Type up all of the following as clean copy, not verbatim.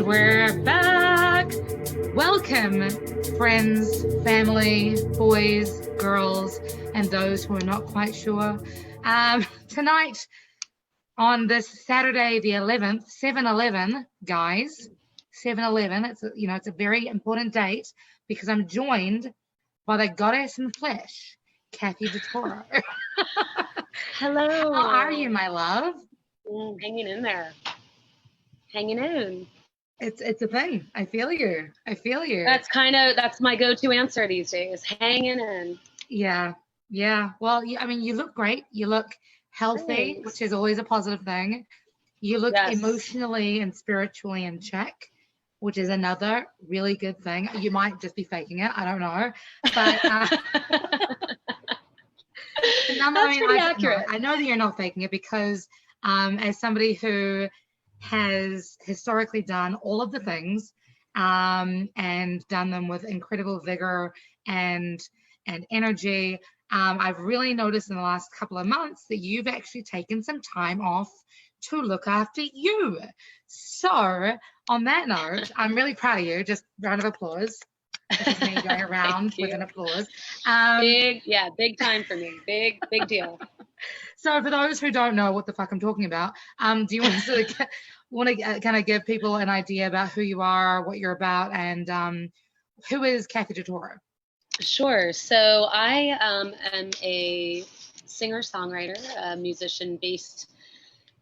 we're back. Welcome, friends, family, boys, girls, and those who are not quite sure. Tonight, on this Saturday, the 11th, 7/11, guys, 7/11. It's a very important date because I'm joined by the goddess in flesh, Cathy DiToro. Hello. How are you, my love? Hanging in there. Hanging in. It's a thing. I feel you. That's my go-to answer these days. Hanging in. Yeah. Well, I mean, you look great. You look healthy, Thanks. which is always a positive thing. You look Yes. emotionally and spiritually in check, which is another really good thing. You might just be faking it. I don't know. But That's pretty accurate. I know that you're not faking it because as somebody who has historically done all of the things and done them with incredible vigor and energy, I've really noticed in the last couple of months that you've actually taken some time off to look after you. So on that note, I'm really proud of you. Just round of applause. This is me going around with an applause. Big time for me. Big deal. So for those who don't know what the fuck I'm talking about, do you want to kind of give people an idea about who you are, what you're about, and who is Cathy DiToro? Sure. So I am a singer-songwriter, a musician based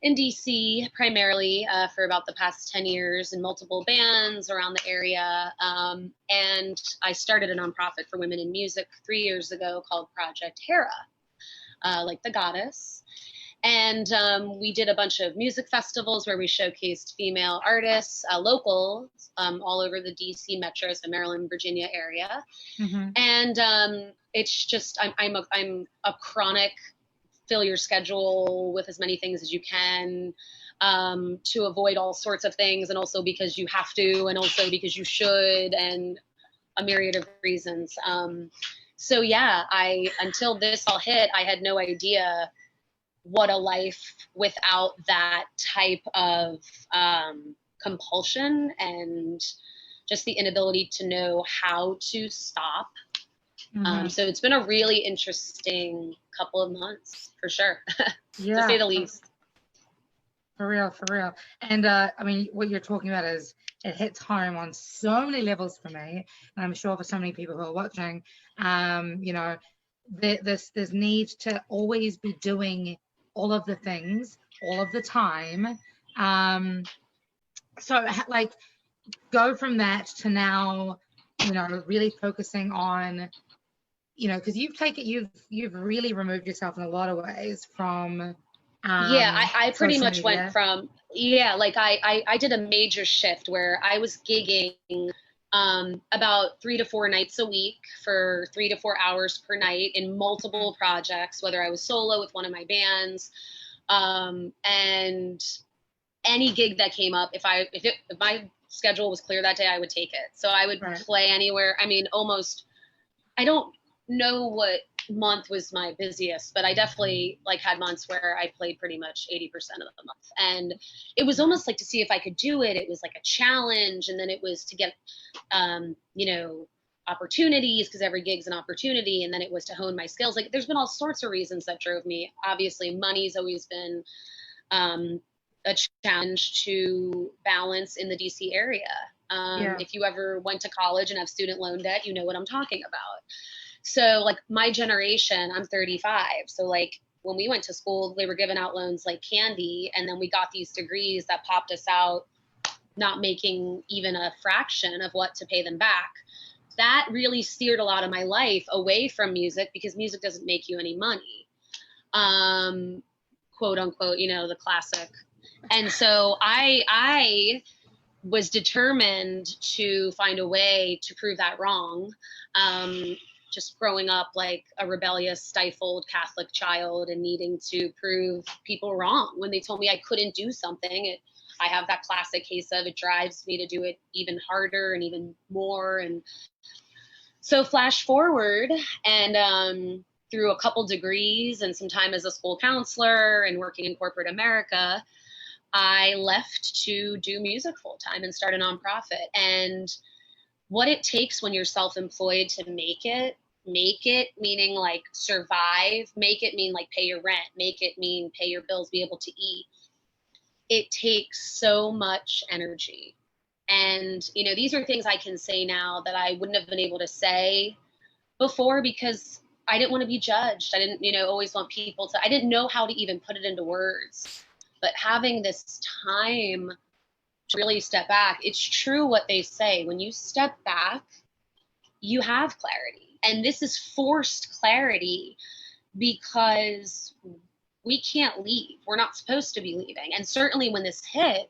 in DC primarily for about the past 10 years in multiple bands around the area. And I started a nonprofit for women in music 3 years ago called Project HERA. Like the goddess. And we did a bunch of music festivals where we showcased female artists, locals, all over the DC metro, so Maryland, Virginia area. Mm-hmm. And it's just, I'm a chronic, fill your schedule with as many things as you can to avoid all sorts of things, and also because you have to, and also because you should, and a myriad of reasons. So yeah, until this all hit, I had no idea what a life without that type of compulsion and just the inability to know how to stop. Mm-hmm. So it's been a really interesting couple of months, for sure, Yeah, to say the least. For real. And I mean, what you're talking about is it hits home on so many levels for me, and I'm sure for so many people who are watching. This need to always be doing all of the things all of the time. So like, go from that to now, really focusing on, because you've really removed yourself in a lot of ways from. I pretty much media. went from, I did a major shift where I was gigging about 3 to 4 nights a week for 3 to 4 hours per night in multiple projects, whether I was solo with one of my bands, and any gig that came up, if my schedule was clear that day, I would take it. So I would play anywhere. I mean, I don't know what month was my busiest, but I definitely had months where I played pretty much 80% of the month, and it was almost like to see if I could do it. It was like a challenge, and then it was to get opportunities, because every gig's an opportunity, and then it was to hone my skills. Like, there's been all sorts of reasons that drove me. Obviously, money's always been a challenge to balance in the DC area. If you ever went to college and have student loan debt, you know what I'm talking about. So my generation, I'm 35. So when we went to school, they were giving out loans like candy. And then we got these degrees that popped us out, not making even a fraction of what to pay them back. That really steered a lot of my life away from music, because music doesn't make you any money. Quote unquote, the classic. And so I was determined to find a way to prove that wrong. Just growing up like a rebellious, stifled Catholic child and needing to prove people wrong when they told me I couldn't do something. I have that classic case of it drives me to do it even harder and even more. And so flash forward, and through a couple degrees and some time as a school counselor and working in corporate America, I left to do music full time and start a nonprofit. And what it takes when you're self-employed to make it meaning like survive, make it mean like pay your rent, make it mean pay your bills, be able to eat. It takes so much energy. And, you know, these are things I can say now that I wouldn't have been able to say before, because I didn't want to be judged. I didn't, you know, always want people to, I didn't know how to even put it into words. But having this time to really step back, it's true what they say. When you step back, you have clarity. And this is forced clarity because we can't leave. We're not supposed to be leaving. And certainly when this hit,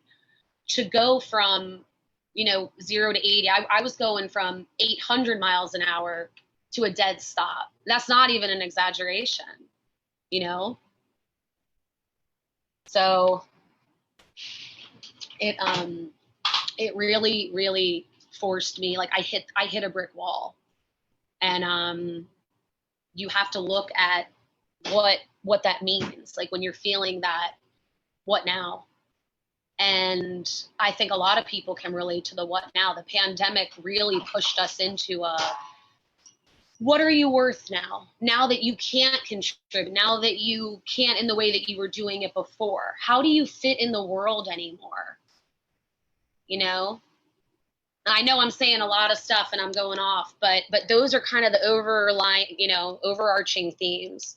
to go from, you know, 0 to 80, I was going from 800 miles an hour to a dead stop. That's not even an exaggeration, you know? So it really, really forced me. Like I hit a brick wall, and you have to look at what that means. Like when you're feeling that, what now? And I think a lot of people can relate to the what now. The pandemic really pushed us into what are you worth now? Now that you can't contribute, now that you can't in the way that you were doing it before, how do you fit in the world anymore? You know? And I know I'm saying a lot of stuff and I'm going off, but those are kind of the overarching themes.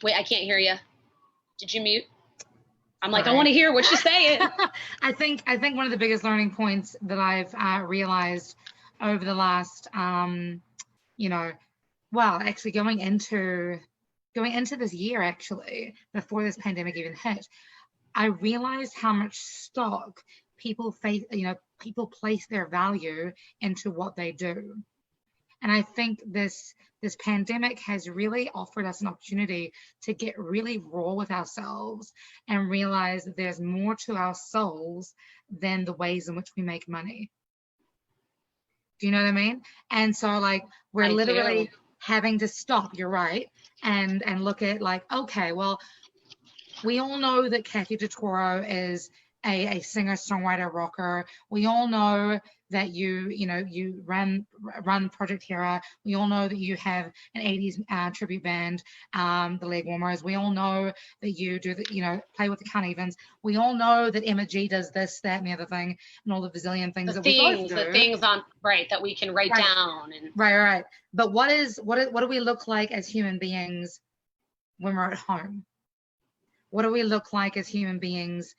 Wait, I can't hear you. Did you mute? I'm like, I want to hear what you're saying. I think one of the biggest learning points that I've realized over the last, actually going into this year, actually, before this pandemic even hit, I realized how much stock people place their value into what they do. And I think this pandemic has really offered us an opportunity to get really raw with ourselves and realize that there's more to our souls than the ways in which we make money. Do you know what I mean? And so like we're literally having to stop, you're right, and look at like, okay, well, we all know that Cathy DiToro is a singer, songwriter, rocker. We all know that you run Project HERA. We all know that you have an 80s tribute band, the Leg Warmers. We all know that you do play with the Carnivans. We all know that Emma G does this, that, and the other thing, and all the bazillion things the things on right that we can write down and right. But what do we look like as human beings when we're at home? What do we look like as human beings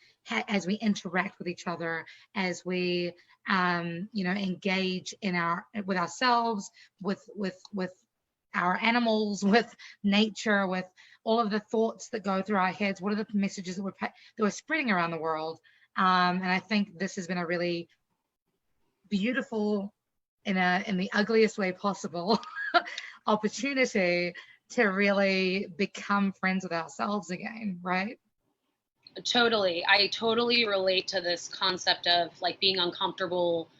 as we interact with each other, as we engage with ourselves, with our animals, with nature, with all of the thoughts that go through our heads? What are the messages that we're spreading around the world? And I think this has been a really beautiful, in the ugliest way possible, opportunity to really become friends with ourselves again, right? Totally. I totally relate to this concept of like being uncomfortable,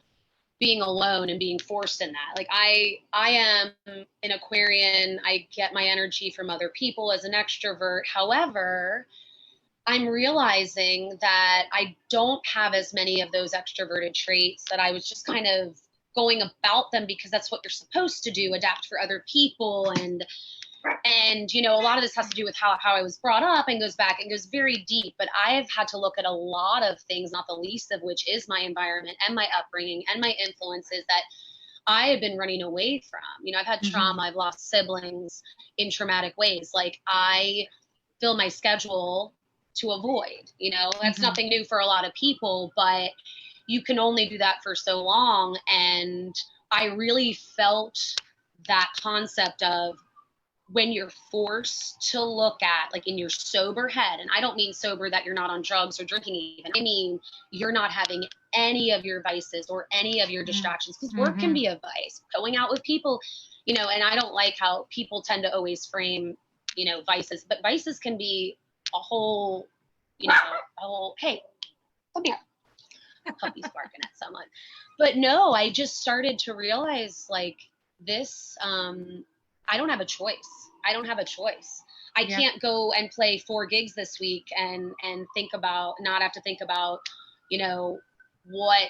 being alone, and being forced in that. Like I am an Aquarian. I get my energy from other people as an extrovert. However, I'm realizing that I don't have as many of those extroverted traits, that I was just kind of going about them because that's what you're supposed to do, adapt for other people. And a lot of this has to do with how I was brought up and goes very deep. But I've had to look at a lot of things, not the least of which is my environment and my upbringing and my influences that I have been running away from. I've had trauma. I've lost siblings in traumatic ways. Like I fill my schedule to avoid, that's nothing new for a lot of people, but you can only do that for so long. And I really felt that concept of when you're forced to look at, like in your sober head, and I don't mean sober that you're not on drugs or drinking even, I mean you're not having any of your vices or any of your distractions, because work can be a vice, going out with people, and I don't like how people tend to always frame, vices, but vices can be a whole, hey, come here, puppy's barking at someone. But no, I just started to realize like this, I don't have a choice. I can't go and play 4 gigs this week and not have to think about, you know, what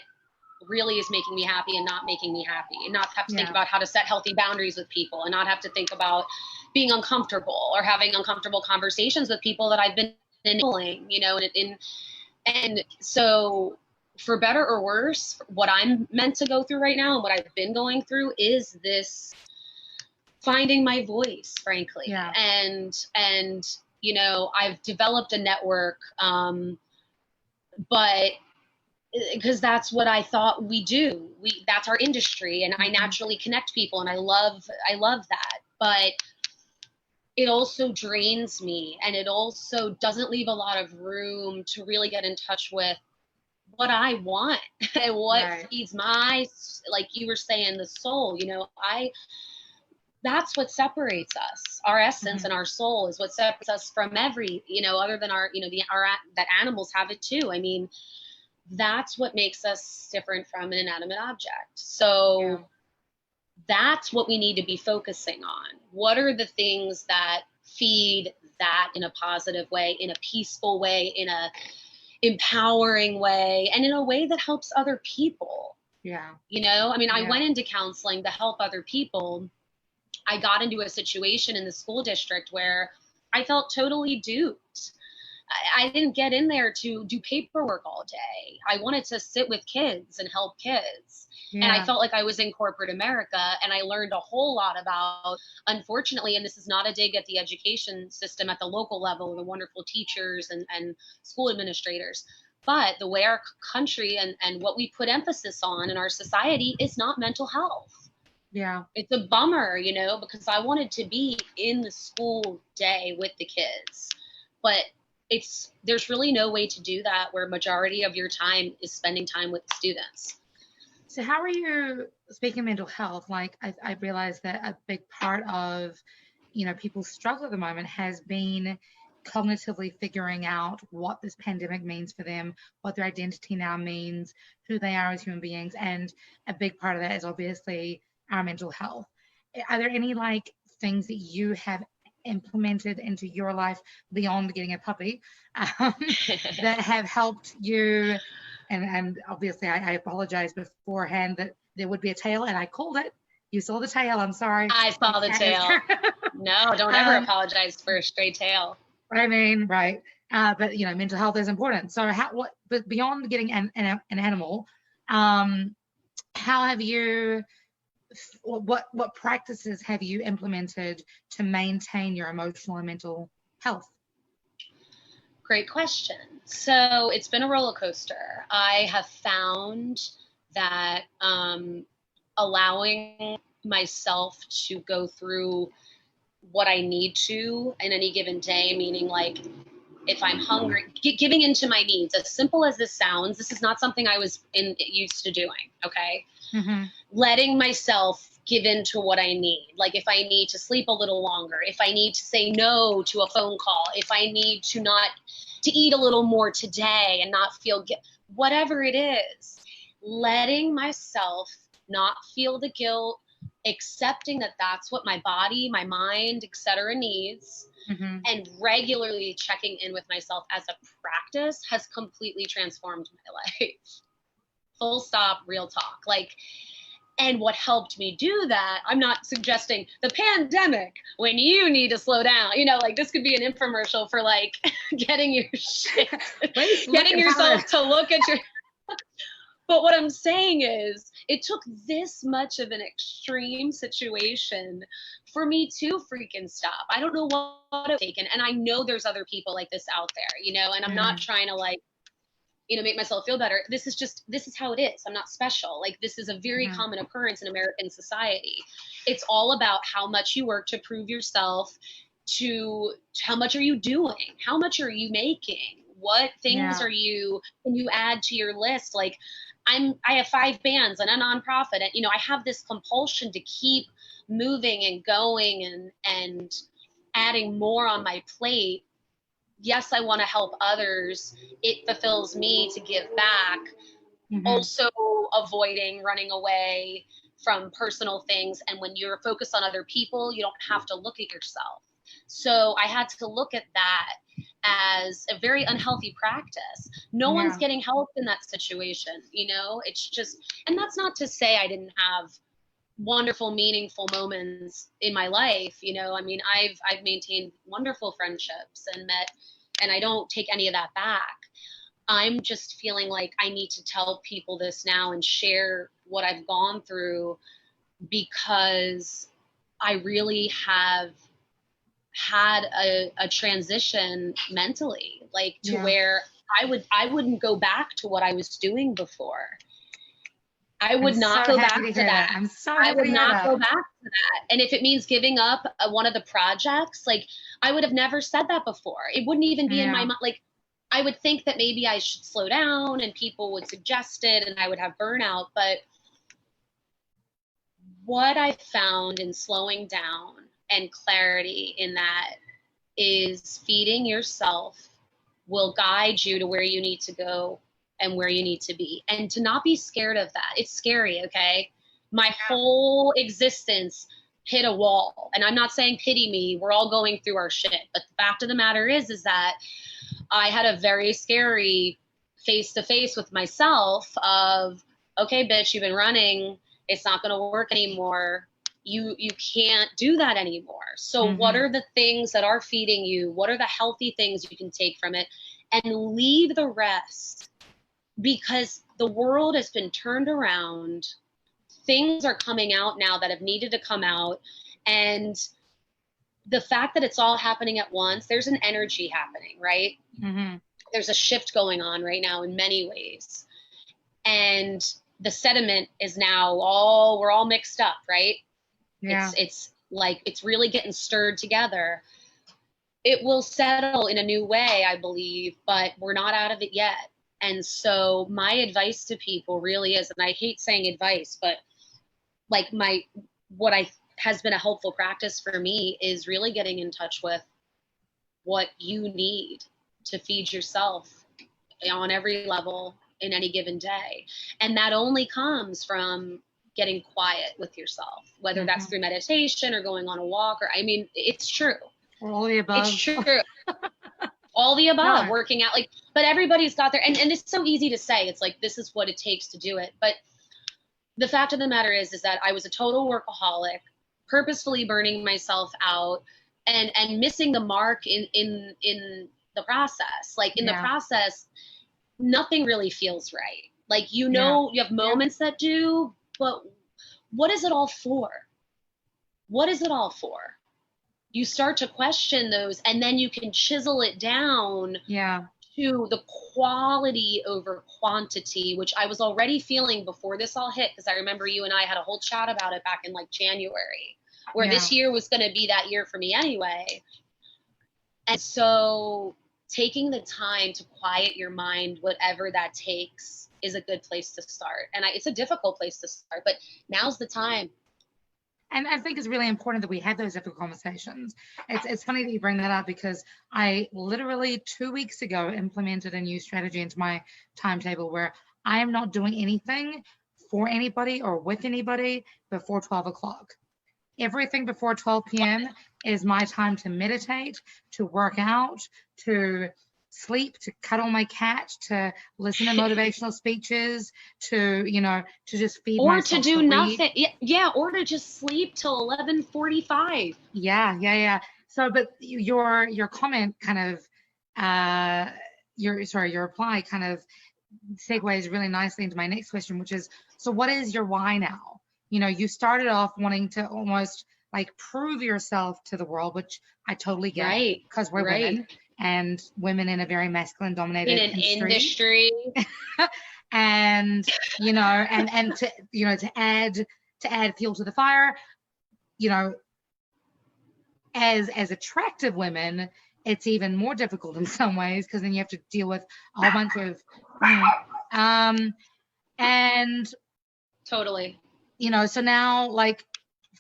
really is making me happy and not making me happy, and not have to think about how to set healthy boundaries with people, and not have to think about being uncomfortable or having uncomfortable conversations with people that I've been enabling, you know, and so for better or worse, what I'm meant to go through right now and what I've been going through is this finding my voice, frankly. And, you know, I've developed a network, but because that's what I thought we do. That's our industry, and I naturally connect people, and I love that. But it also drains me, and it also doesn't leave a lot of room to really get in touch with what I want and what feeds my, like you were saying, the soul. You know, that's what separates us. Our essence and our soul is what separates us from every, you know, other than our, you know, that animals have it too. I mean, that's what makes us different from an inanimate object. So that's what we need to be focusing on. What are the things that feed that in a positive way, in a peaceful way, in a empowering way, and in a way that helps other people? You know, I mean, I went into counseling to help other people. I got into a situation in the school district where I felt totally duped. I didn't get in there to do paperwork all day. I wanted to sit with kids and help kids. And I felt like I was in corporate America, and I learned a whole lot about, unfortunately, and this is not a dig at the education system at the local level, the wonderful teachers and school administrators, but the way our country and what we put emphasis on in our society is not mental health. It's a bummer, you know, because I wanted to be in the school day with the kids, but there's really no way to do that where majority of your time is spending time with the students. So how are you, speaking of mental health, like I realized that a big part of, you know, people's struggle at the moment has been cognitively figuring out what this pandemic means for them, what their identity now means, who they are as human beings. And a big part of that is obviously our mental health. Are there any like things that you have implemented into your life beyond getting a puppy that have helped you? And obviously I apologize beforehand that there would be a tail, and I called it. You saw the tail. I'm sorry. I saw the tail. No, don't ever apologize for a stray tail. I mean, right. But you know, mental health is important. So but beyond getting an animal, how have you, what practices have you implemented to maintain your emotional and mental health? Great question. So it's been a roller coaster. I have found that allowing myself to go through what I need to in any given day, meaning like if I'm hungry, giving into my needs, as simple as this sounds, this is not something I was used to doing, okay? Letting myself give into what I need. Like if I need to sleep a little longer, if I need to say no to a phone call, if I need to eat a little more today and not feel whatever it is, letting myself not feel the guilt, accepting that that's what my body, my mind, etc. needs, and regularly checking in with myself as a practice has completely transformed my life. Full stop, real talk. Like, and what helped me do that, I'm not suggesting the pandemic when you need to slow down, you know, like this could be an infomercial for like getting your shit, getting yourself to look at your, but what I'm saying is it took this much of an extreme situation for me to freaking stop. I don't know what I've taken. And I know there's other people like this out there, you know, and I'm not trying to like, you know, make myself feel better. This is how it is. I'm not special. Like this is a very common occurrence in American society. It's all about how much you work to prove yourself, to how much are you doing? How much are you making? What things can you add to your list? Like I have 5 bands and a nonprofit, and, you know, I have this compulsion to keep moving and going and adding more on my plate. Yes, I want to help others. It fulfills me to give back. Also avoiding running away from personal things. And when you're focused on other people, you don't have to look at yourself. So I had to look at that as a very unhealthy practice. No one's getting help in that situation, you know? It's just, and that's not to say I didn't have wonderful, meaningful moments in my life. You know, I mean, I've maintained wonderful friendships and met, and I don't take any of that back. I'm just feeling like I need to tell people this now and share what I've gone through, because I really have had a transition mentally, like to where I wouldn't go back to what I was doing before. I would not go back to that. I'm so I would happy not go back to that. And if it means giving up one of the projects, like I would have never said that before. It wouldn't even be in my mind. Like I would think that maybe I should slow down and people would suggest it and I would have burnout. But what I found in slowing down and clarity in that is feeding yourself will guide you to where you need to go and where you need to be, and to not be scared of that. It's scary, okay? My whole existence hit a wall, and I'm not saying pity me. We're all going through our shit, but the fact of the matter is that I had a very scary face-to-face with myself of, okay, bitch, you've been running. It's not going to work anymore. You can't do that anymore. So what are the things that are feeding you? What are the healthy things you can take from it? And leave the rest, because the world has been turned around. Things are coming out now that have needed to come out. And the fact that it's all happening at once, there's an energy happening, right? There's a shift going on right now in many ways. And the sediment is now we're all mixed up, right? Yeah. It's like, it's really getting stirred together. It will settle in a new way, I believe, but we're not out of it yet. And so my advice to people really is, and I hate saying advice, but like what has been a helpful practice for me is really getting in touch with what you need to feed yourself on every level in any given day. And that only comes from getting quiet with yourself, whether that's through meditation or going on a walk, or, I mean, it's true. Or all the above. It's true. All the above, working out, like, but everybody's got their, and it's so easy to say, it's like, this is what it takes to do it. But the fact of the matter is that I was a total workaholic, purposefully burning myself out and missing the mark in the process. Like in the process, nothing really feels right. Like, you know, you have moments that do, but what is it all for? What is it all for? You start to question those, and then you can chisel it down to the quality over quantity, which I was already feeling before this all hit, because I remember you and I had a whole chat about it back in like January, where this year was going to be that year for me anyway. And so taking the time to quiet your mind, whatever that takes, is a good place to start. And it's a difficult place to start, but now's the time. And I think it's really important that we have those difficult conversations. It's funny that you bring that up, because I literally 2 weeks ago implemented a new strategy into my timetable where I am not doing anything for anybody or with anybody before 12 o'clock. Everything before 12 p.m. is my time to meditate, to work out, to sleep, to cuddle my cat, to listen to motivational speeches, to, you know, to just feed myself. Or to do nothing. Yeah, or to just sleep till 11:45. Yeah. So, but your comment kind of, your reply kind of segues really nicely into my next question, which is, so what is your why now? You know, you started off wanting to almost like prove yourself to the world, which I totally get, because we're women, and women in a very masculine dominated industry. And, you know, and to, you know, to add fuel to the fire, you know, as attractive women, it's even more difficult in some ways, because then you have to deal with a whole bunch of and totally, you know, so now, like,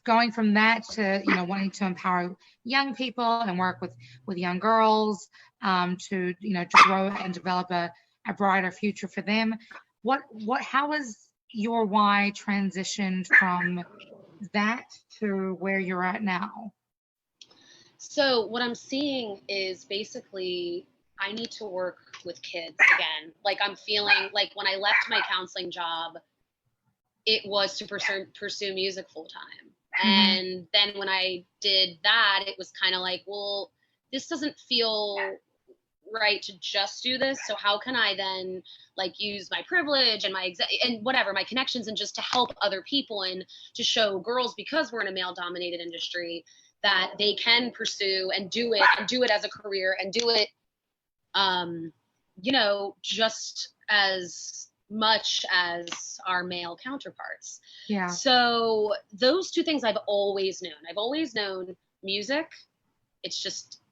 going from that to, you know, wanting to empower young people and work with young girls, to, you know, to grow and develop a brighter future for them. How has your why transitioned from that to where you're at now? So what I'm seeing is basically I need to work with kids again. Like I'm feeling like when I left my counseling job, it was to pursue music full time. And then when I did that, it was kind of like, well, this doesn't feel right to just do this. So how can I then like use my privilege and and whatever, my connections, and just to help other people and to show girls, because we're in a male dominated industry, that they can pursue and do it as a career and do it, just as much as our male counterparts. Yeah. So those two things I've always known. I've always known music. It's just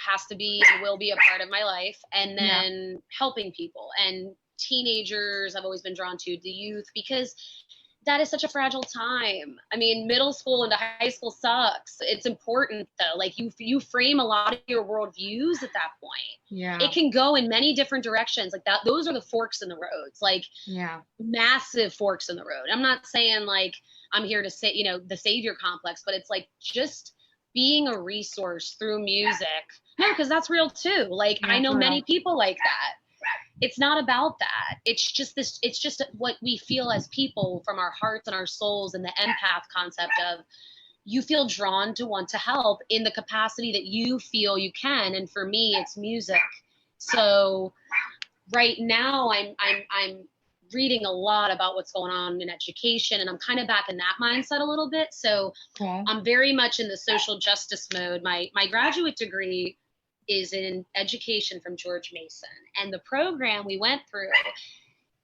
has to be and will be a part of my life. And then helping people and teenagers, I've always been drawn to the youth, because that is such a fragile time. I mean, middle school into high school sucks. It's important though. Like you frame a lot of your worldviews at that point. Yeah. It can go in many different directions. Like that, those are the forks in the roads, like massive forks in the road. I'm not saying like I'm here to say, the savior complex, but it's like just being a resource through music. No, because that's real too. Like I know many people like that. It's not about that. It's just what we feel as people from our hearts and our souls, and the empath concept of you feel drawn to want to help in the capacity that you feel you can. And for me, it's music. So right now I'm reading a lot about what's going on in education, and I'm kind of back in that mindset a little bit. So I'm very much in the social justice mode. My graduate degree is in education from George Mason. And the program we went through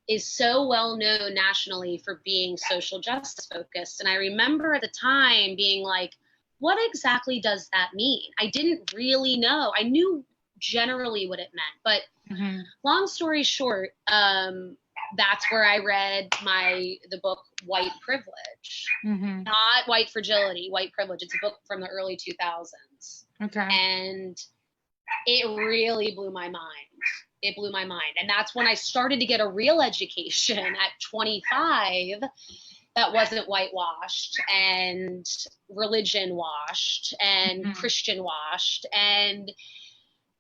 is so well known nationally for being social justice focused. And I remember at the time being like, what exactly does that mean? I didn't really know. I knew generally what it meant, but long story short, that's where I read the book White Privilege, not White Fragility, White Privilege. It's a book from the early 2000s. Okay. And it really blew my mind. It blew my mind. And that's when I started to get a real education at 25 that wasn't whitewashed and religion washed and Christian washed. And,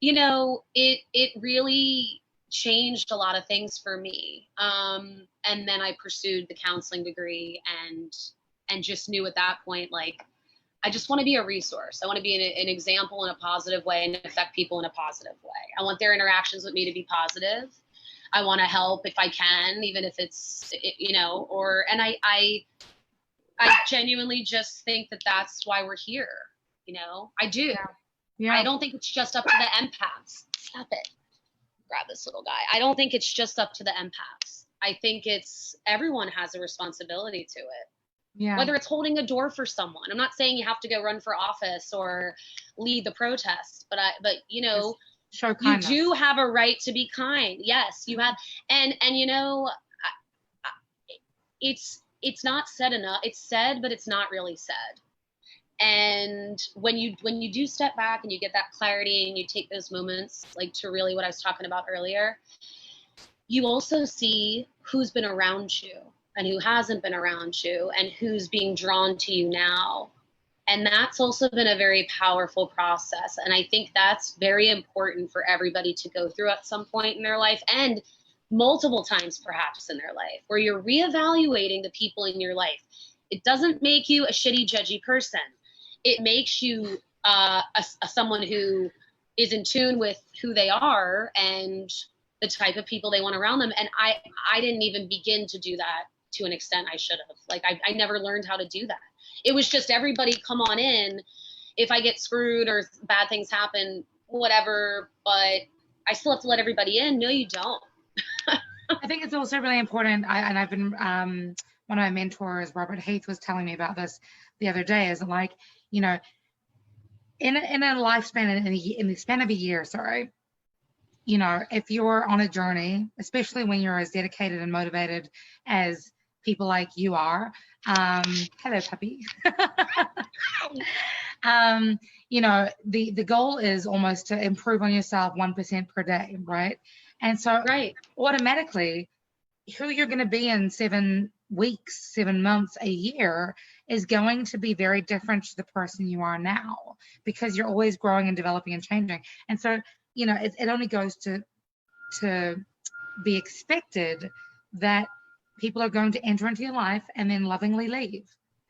it really changed a lot of things for me. And then I pursued the counseling degree and just knew at that point, like, I just want to be a resource. I want to be an example in a positive way and affect people in a positive way. I want their interactions with me to be positive. I want to help if I can, even if it's, and I genuinely just think that that's why we're here. I do. Yeah. I don't think it's just up to the empaths. Stop it. Grab this little guy. I don't think it's just up to the empaths. I think everyone has a responsibility to it. Yeah. Whether it's holding a door for someone. I'm not saying you have to go run for office or lead the protest, but show kindness. You do have a right to be kind. Yes, you have. And it's not said enough. It's said, but it's not really said. And when you do step back and you get that clarity and you take those moments, like to really what I was talking about earlier, you also see who's been around you and who hasn't been around you and who's being drawn to you now. And that's also been a very powerful process. And I think that's very important for everybody to go through at some point in their life, and multiple times perhaps in their life, where you're reevaluating the people in your life. It doesn't make you a shitty, judgy person. It makes you someone who is in tune with who they are and the type of people they want around them. And I didn't even begin to do that to an extent I should have. Like I never learned how to do that. It was just everybody come on in. If I get screwed or bad things happen, whatever, but I still have to let everybody in. No, you don't. I think it's also really important. I've been, one of my mentors, Robert Heath, was telling me about this the other day, is like, in a lifespan, in the span of a year, if you're on a journey, especially when you're as dedicated and motivated as people like you are, hello puppy. The goal is almost to improve on yourself 1% per day, right? And so automatically who you're going to be in 7 weeks, 7 months, a year is going to be very different to the person you are now, because you're always growing and developing and changing. And so, you know, it only goes to be expected that people are going to enter into your life and then lovingly leave.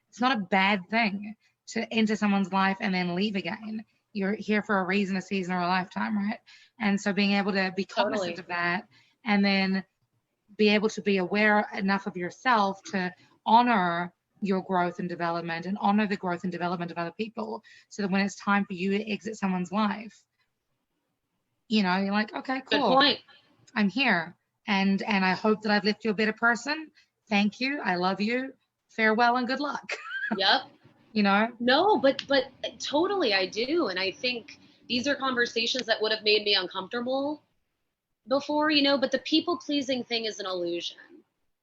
It's not a bad thing to enter someone's life and then leave again. You're here for a reason, a season, or a lifetime, right? And so being able to be cognizant of that, and then be able to be aware enough of yourself to honor your growth and development, and honor the growth and development of other people, so that when it's time for you to exit someone's life, you know, you're like, okay, cool. Good point. I'm here, and I hope that I've left you a better person. Thank you. I love you. Farewell and good luck. Yep. You know? No, but totally, I do. And I think these are conversations that would have made me uncomfortable before, you know, but the people pleasing thing is an illusion.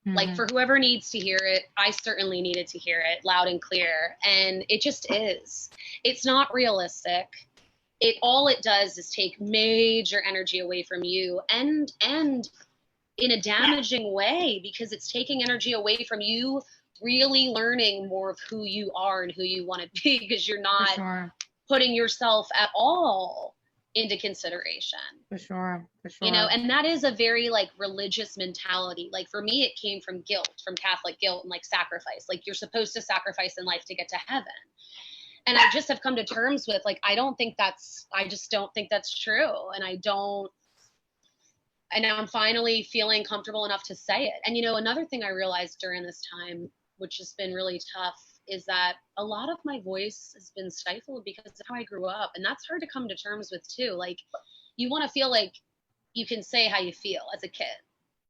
Mm-hmm. Like, for whoever needs to hear it, I certainly needed to hear it loud and clear. And it just is. It's not realistic. All it does is take major energy away from you, and in a damaging way, because it's taking energy away from you really learning more of who you are and who you want to be, because you're not putting yourself at all into consideration. For sure. You know, and that is a very like religious mentality. Like, for me, it came from guilt, from Catholic guilt, and like sacrifice. Like, you're supposed to sacrifice in life to get to heaven. And I just have come to terms with, like, I just don't think that's true. And now I'm finally feeling comfortable enough to say it. And, you know, another thing I realized during this time, which has been really tough, is that a lot of my voice has been stifled because of how I grew up. And that's hard to come to terms with too. Like, you want to feel like you can say how you feel as a kid.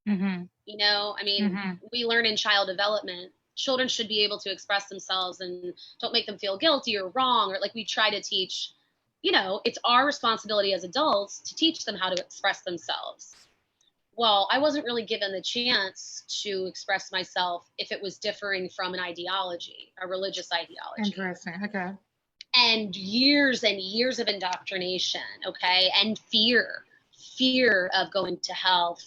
Mm-hmm. You know, I mean, we learn in child development, children should be able to express themselves and don't make them feel guilty or wrong. Or like, we try to teach, you know, it's our responsibility as adults to teach them how to express themselves. Well, I wasn't really given the chance to express myself if it was differing from an ideology, a religious ideology. Interesting. Okay. And years of indoctrination. Okay. And fear of going to hell,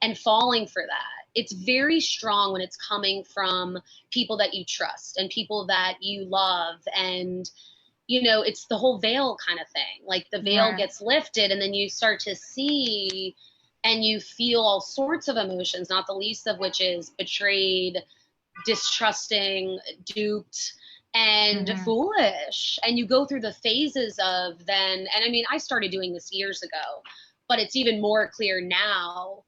and falling for that. It's very strong when it's coming from people that you trust and people that you love. And, you know, it's the whole veil kind of thing. Like, the veil gets lifted, and then you start to see and you feel all sorts of emotions, not the least of which is betrayed, distrusting, duped, and foolish. And you go through the phases of then, and I mean, I started doing this years ago, but it's even more clear now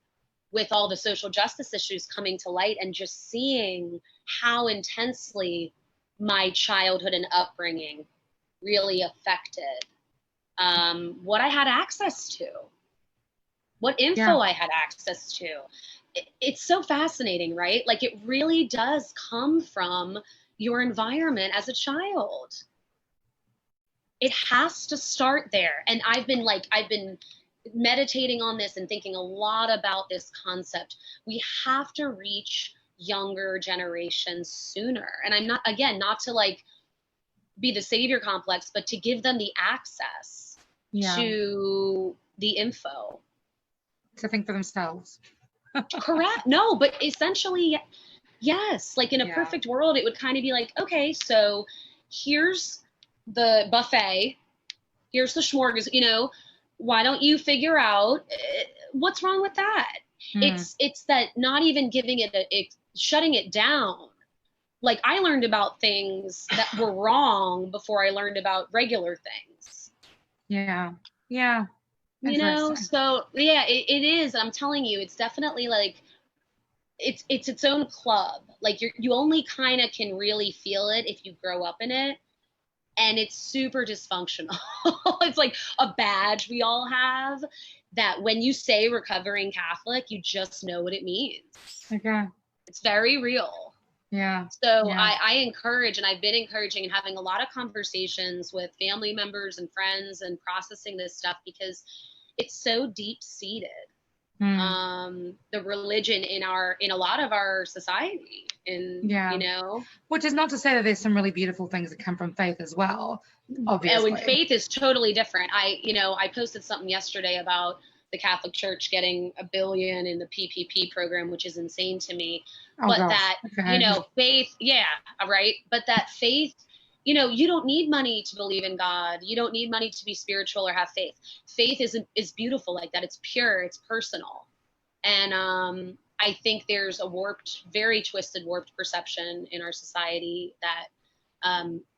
with all the social justice issues coming to light, and just seeing how intensely my childhood and upbringing really affected what I had access to. What info I had access to. It's so fascinating, right? Like, it really does come from your environment as a child. It has to start there. And I've been meditating on this and thinking a lot about this concept. We have to reach younger generations sooner. And I'm not to like be the savior complex, but to give them the access to the info. To think for themselves. Correct. No, but essentially, yes. Like, in a perfect world, it would kind of be like, okay, so here's the buffet, here's the smorgasbord, you know, why don't you figure out what's wrong with that? It's that not even giving it shutting it down. Like, I learned about things that were wrong before I learned about regular things. Yeah. You know, so yeah, it is. I'm telling you, it's definitely like, it's its own club. Like, you only kind of can really feel it if you grow up in it. And it's super dysfunctional. It's like a badge we all have that when you say recovering Catholic, you just know what it means. Okay. It's very real. Yeah. So I encourage, and I've been encouraging and having a lot of conversations with family members and friends and processing this stuff, because it's so deep seated. The religion in a lot of our society, and you know, which is not to say that there's some really beautiful things that come from faith as well. Obviously. And faith is totally different. I posted something yesterday about the Catholic Church getting $1 billion in the PPP program, which is insane to me. Oh, But gosh. that, Okay. faith, yeah, right. But that faith, you don't need money to believe in God. You don't need money to be spiritual or have faith. Faith is beautiful like that. It's pure, it's personal. And I think there's a very twisted, warped perception in our society that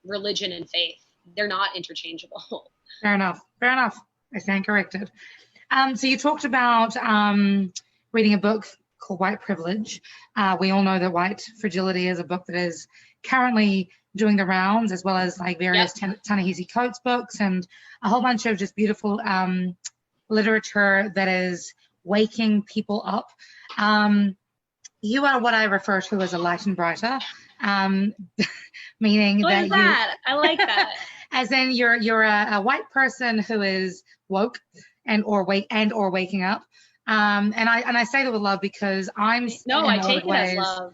religion and faith, they're not interchangeable. Fair enough. Fair enough. I stand corrected. So you talked about reading a book called White Privilege. We all know that White Fragility is a book that is currently doing the rounds, as well as like various Ta-Nehisi Coates books and a whole bunch of just beautiful literature that is waking people up. You are what I refer to as a light and brighter, meaning what that is that? I like that. As in you're a white person who is woke or waking up. And I say that with love because I take it as love.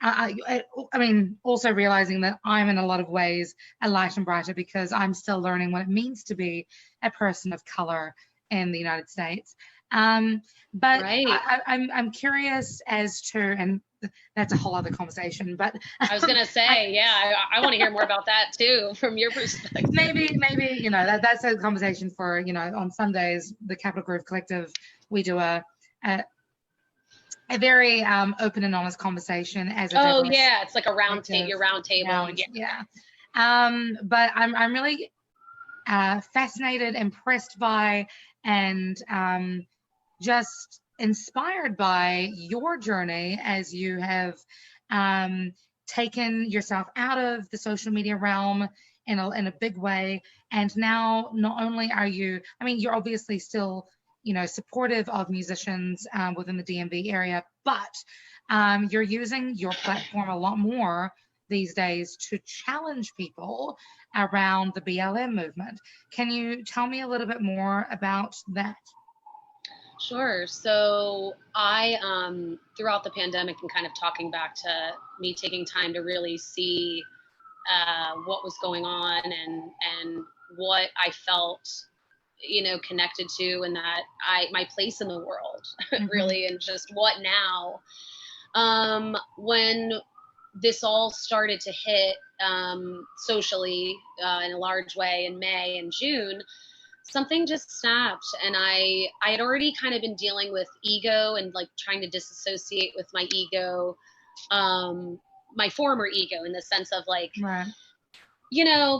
I mean, also realizing that I'm in a lot of ways a light and brighter because I'm still learning what it means to be a person of color in the United States. But right. I'm curious as to, and that's a whole other conversation, but I was going to say, I want to hear more about that too, from your perspective. Maybe, that's a conversation for, on Sundays, the Capital Grove Collective, we do a very open and honest conversation as a it's like a round table, yeah. But I'm really fascinated, impressed by, and just inspired by your journey as you have taken yourself out of the social media realm in a big way. And now not only are you, I mean, you're obviously still, supportive of musicians within the DMV area, but you're using your platform a lot more these days to challenge people around the BLM movement. Can you tell me a little bit more about that? Sure. So I, throughout the pandemic and kind of talking back to me taking time to really see what was going on and what I felt, connected to, and that my place in the world really, and just what now. When this all started to hit socially in a large way in May and June, something just snapped, and I had already kind of been dealing with ego and like trying to disassociate with my ego, my former ego, in the sense of like, right.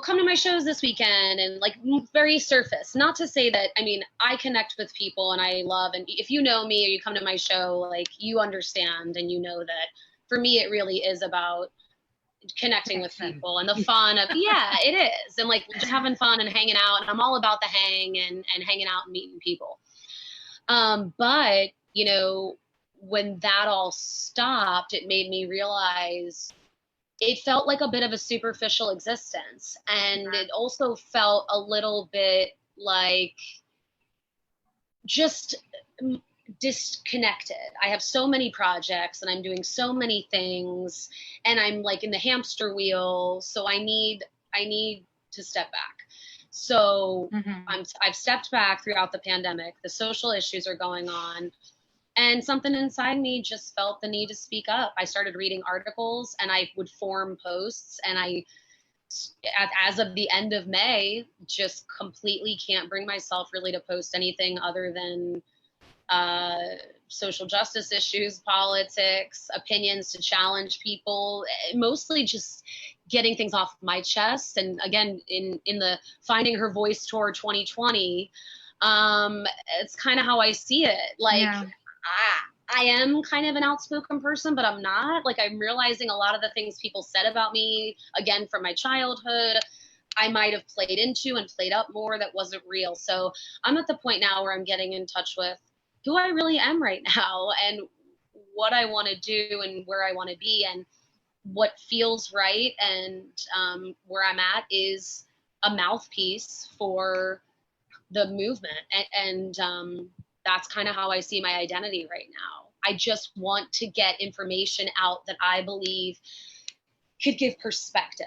Come to my shows this weekend, and like very surface. Not to say that, I mean, I connect with people and I love, and if you know me or you come to my show, like you understand and you know that for me it really is about connecting with people and the fun of it is, and like just having fun and hanging out, and I'm all about the hang and hanging out and meeting people. But when that all stopped, it made me realize it felt like a bit of a superficial existence, and it also felt a little bit like just disconnected. I have so many projects and I'm doing so many things, and I'm like in the hamster wheel. So I need to step back. So I've stepped back throughout the pandemic. The social issues are going on, and something inside me just felt the need to speak up. I started reading articles, and I would form posts, and as of the end of May, just completely can't bring myself really to post anything other than social justice issues, politics, opinions to challenge people, mostly just getting things off my chest. And again, in the Finding Her Voice Tour 2020, it's kind of how I see it. Like, I am kind of an outspoken person, but I'm not. Like, I'm realizing a lot of the things people said about me, again, from my childhood, I might have played into and played up more that wasn't real. So I'm at the point now where I'm getting in touch with who I really am right now, and what I want to do, and where I want to be, and what feels right. And where I'm at is a mouthpiece for the movement. And that's kind of how I see my identity right now. I just want to get information out that I believe could give perspective.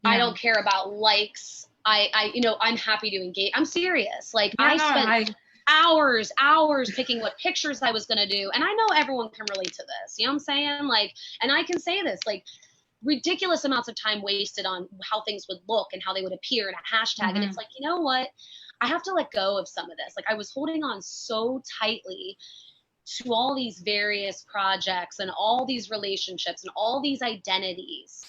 I don't care about likes. I'm happy to engage. I'm serious. Like, I hours picking what pictures I was going to do. And I know everyone can relate to this. You know what I'm saying? Like, and I can say this, like, ridiculous amounts of time wasted on how things would look and how they would appear in a hashtag. And it's like, you know what? I have to let go of some of this. Like, I was holding on so tightly to all these various projects and all these relationships and all these identities.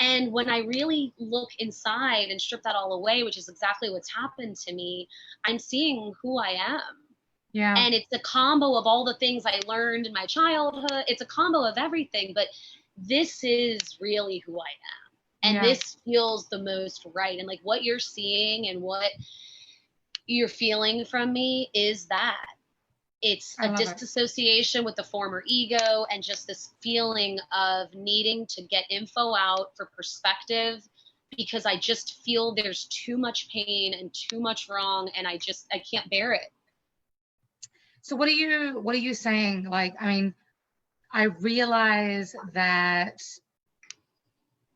And when I really look inside and strip that all away, which is exactly what's happened to me, I'm seeing who I am. Yeah. And it's a combo of all the things I learned in my childhood. It's a combo of everything, but this is really who I am. And this feels the most right. And like what you're seeing and what you're feeling from me is that. It's a disassociation with the former ego and just this feeling of needing to get info out for perspective, because I just feel there's too much pain and too much wrong, and I can't bear it. So what are you saying? Like, I mean, I realize that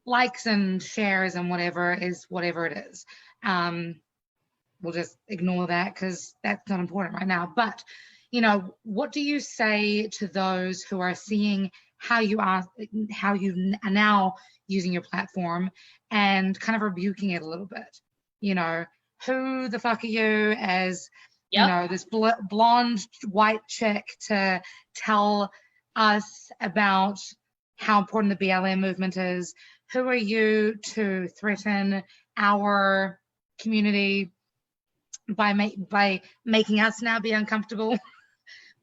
likes and shares and whatever is whatever it is. We'll just ignore that because that's not important right now. But you know, what do you say to those who are seeing how you are now using your platform and kind of rebuking it a little bit? You know, who the fuck are you as, you know, this blonde white chick to tell us about how important the BLM movement is? Who are you to threaten our community by making us now be uncomfortable?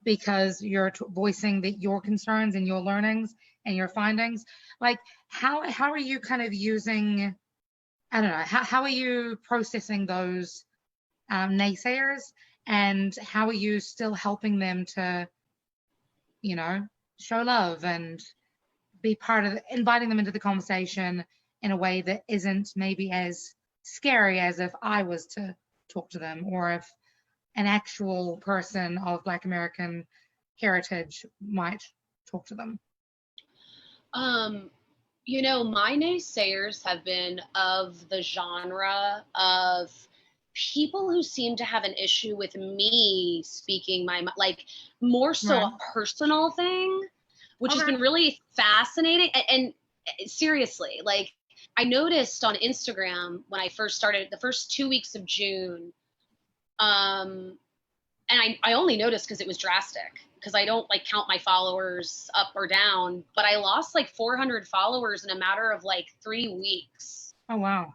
Because you're voicing your concerns and your learnings and your findings. Like, how are you kind of using, I don't know, how are you processing those naysayers, and how are you still helping them to, you know, show love and be part of inviting them into the conversation in a way that isn't maybe as scary as if I was to talk to them, or if an actual person of Black American heritage might talk to them? You know, my naysayers have been of the genre of people who seem to have an issue with me speaking my, like, more so a personal thing, which has been really fascinating. And seriously, like, I noticed on Instagram when I first started, the first 2 weeks of June, and I only noticed because it was drastic, because I don't like count my followers up or down, but I lost like 400 followers in a matter of like 3 weeks. Oh, wow.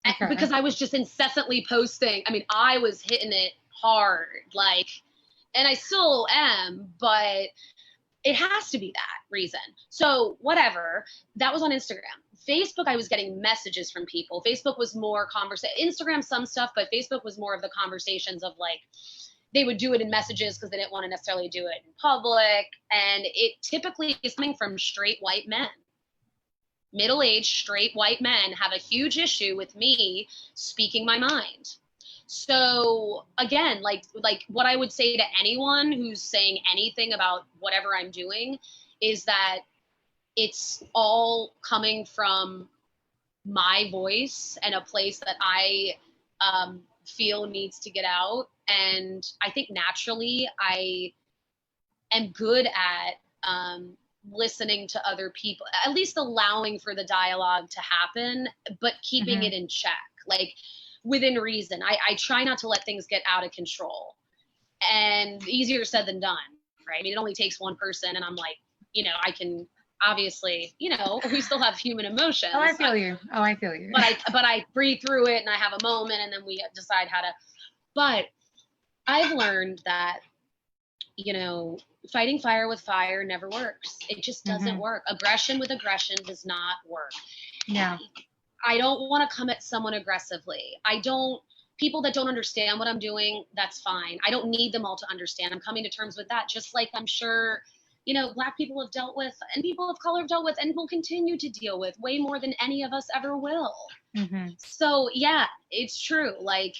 Okay. Because I was just incessantly posting. I mean, I was hitting it hard, like, and I still am, but it has to be that reason. So whatever, that was on Instagram. Facebook, I was getting messages from people. Facebook was more Instagram, some stuff, but Facebook was more of the conversations of like, they would do it in messages because they didn't want to necessarily do it in public. And it typically is coming from straight white men. Middle-aged straight white men have a huge issue with me speaking my mind. So again, like what I would say to anyone who's saying anything about whatever I'm doing is that it's all coming from my voice and a place that I feel needs to get out. And I think naturally I am good at listening to other people, at least allowing for the dialogue to happen, but keeping it in check, like within reason. I try not to let things get out of control, and easier said than done, right? I mean, it only takes one person, and I'm like, you know, I can obviously, you know, we still have human emotions. Oh, I feel you. But I breathe through it, and I have a moment, and then we decide how to. But I've learned that, you know, fighting fire with fire never works. It just doesn't work. Aggression with aggression does not work. Yeah. I don't want to come at someone aggressively. People that don't understand what I'm doing, that's fine. I don't need them all to understand. I'm coming to terms with that, just like I'm sure, you know, Black people have dealt with, and people of color have dealt with, and will continue to deal with way more than any of us ever will. So yeah, it's true. Like,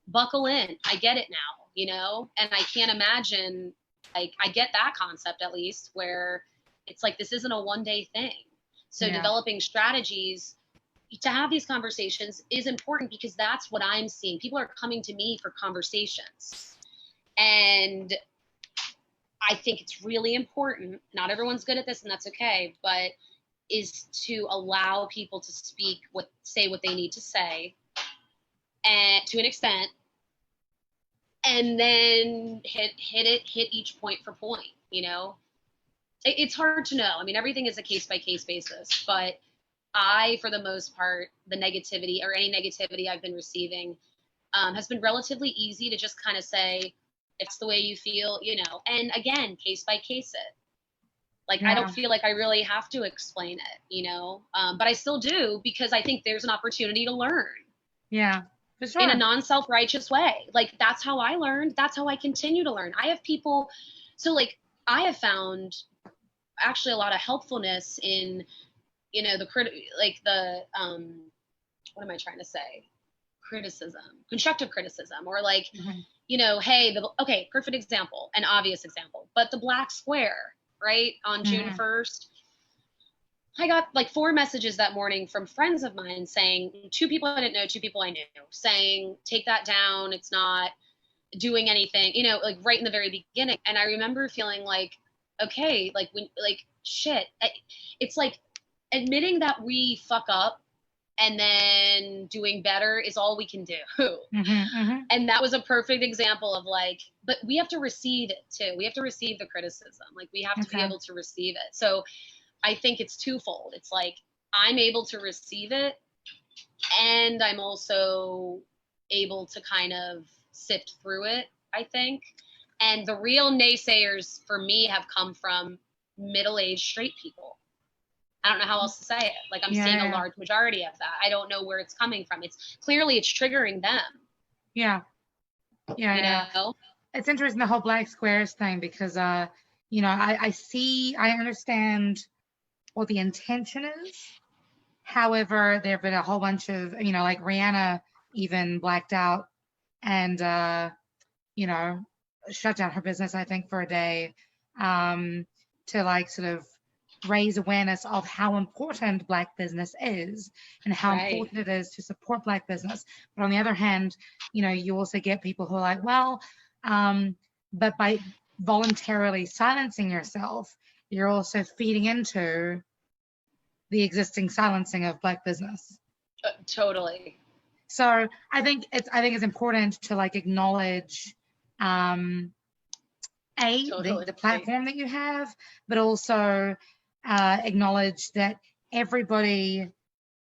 buckle in. I get it now, you know, and I can't imagine, like, I get that concept at least, where it's like, this isn't a one-day thing. So developing strategies to have these conversations is important, because that's what I'm seeing. People are coming to me for conversations. And I think it's really important. Not everyone's good at this, and that's okay, but is to allow people to say what they need to say, and to an extent, and then hit each point for point. It's hard to know. I mean, everything is a case by case basis, but for the most part, the negativity or any negativity I've been receiving has been relatively easy to just kind of say, it's the way you feel, and again, case by case it. Like, I don't feel like I really have to explain it, but I still do, because I think there's an opportunity to learn. Yeah, for sure. In a non-self-righteous way. Like, that's how I learned. That's how I continue to learn. I have people, so like, I have found actually a lot of helpfulness in, what am I trying to say? Constructive criticism, or like, hey, okay, perfect example, an obvious example, but the black square, right? On June 1st, I got like 4 messages that morning from friends of mine saying, 2 people I didn't know, 2 people I knew, saying, take that down. It's not doing anything, like right in the very beginning. And I remember feeling like, okay, like shit. It's like admitting that we fuck up and then doing better is all we can do. And that was a perfect example of like, but we have to receive it too. We have to receive the criticism. Like, we have to be able to receive it. So I think it's twofold. It's like, I'm able to receive it, and I'm also able to kind of sift through it, I think. And the real naysayers for me have come from middle-aged straight people. I don't know how else to say it. Like, I'm seeing a large majority of that. I don't know where it's coming from. It's triggering them. Yeah. It's interesting, the whole black squares thing, because I understand what the intention is. However, there have been a whole bunch of, like Rihanna even blacked out and shut down her business, I think, for a day, to like sort of raise awareness of how important Black business is and how important it is to support Black business. But on the other hand, you also get people who are like, well, but by voluntarily silencing yourself, you're also feeding into the existing silencing of Black business. Totally. So I think it's important to like acknowledge the platform that you have, but also acknowledge that everybody